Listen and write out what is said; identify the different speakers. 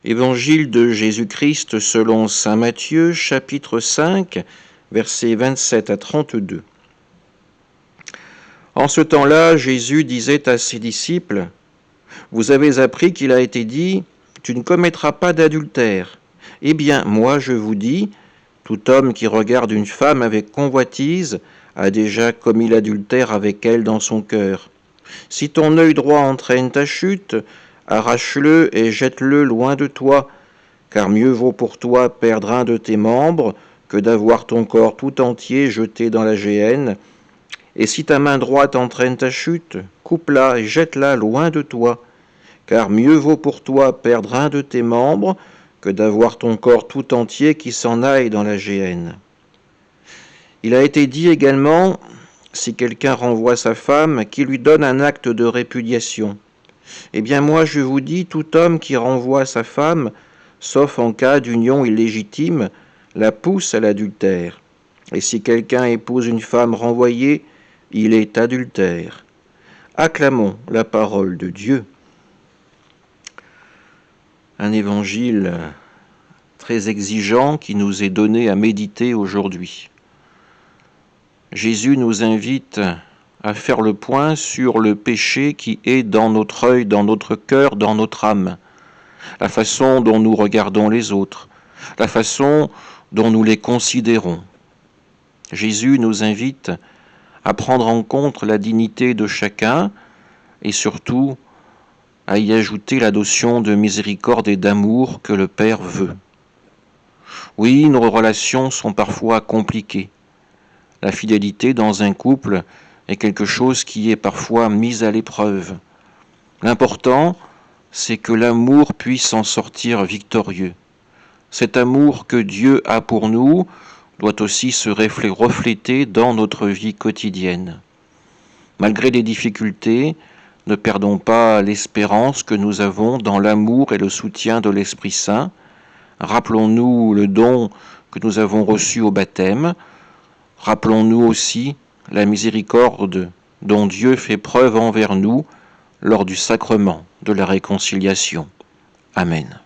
Speaker 1: Évangile de Jésus-Christ selon saint Matthieu, chapitre 5, versets 27 à 32. En ce temps-là, Jésus disait à ses disciples, « Vous avez appris qu'il a été dit, tu ne commettras pas d'adultère. Eh bien, moi je vous dis, tout homme qui regarde une femme avec convoitise a déjà commis l'adultère avec elle dans son cœur. Si ton œil droit entraîne ta chute, arrache-le et jette-le loin de toi, car mieux vaut pour toi perdre un de tes membres que d'avoir ton corps tout entier jeté dans la géhenne. Et si ta main droite entraîne ta chute, coupe-la et jette-la loin de toi, car mieux vaut pour toi perdre un de tes membres que d'avoir ton corps tout entier qui s'en aille dans la géhenne. Il a été dit également, si quelqu'un renvoie sa femme, qu'il lui donne un acte de répudiation. Eh bien moi je vous dis, tout homme qui renvoie sa femme, sauf en cas d'union illégitime, la pousse à l'adultère. Et si quelqu'un épouse une femme renvoyée, il est adultère. Acclamons la parole de Dieu. Un évangile très exigeant qui nous est donné à méditer aujourd'hui. Jésus nous invite à faire le point sur le péché qui est dans notre œil, dans notre cœur, dans notre âme, la façon dont nous regardons les autres, la façon dont nous les considérons. Jésus nous invite à prendre en compte la dignité de chacun et surtout à y ajouter la notion de miséricorde et d'amour que le Père veut. Oui, nos relations sont parfois compliquées. La fidélité dans un couple est quelque chose qui est parfois mis à l'épreuve. L'important, c'est que l'amour puisse en sortir victorieux. Cet amour que Dieu a pour nous doit aussi se refléter dans notre vie quotidienne. Malgré les difficultés, ne perdons pas l'espérance que nous avons dans l'amour et le soutien de l'Esprit Saint. Rappelons-nous le don que nous avons reçu au baptême. Rappelons-nous aussi la miséricorde dont Dieu fait preuve envers nous lors du sacrement de la réconciliation. Amen.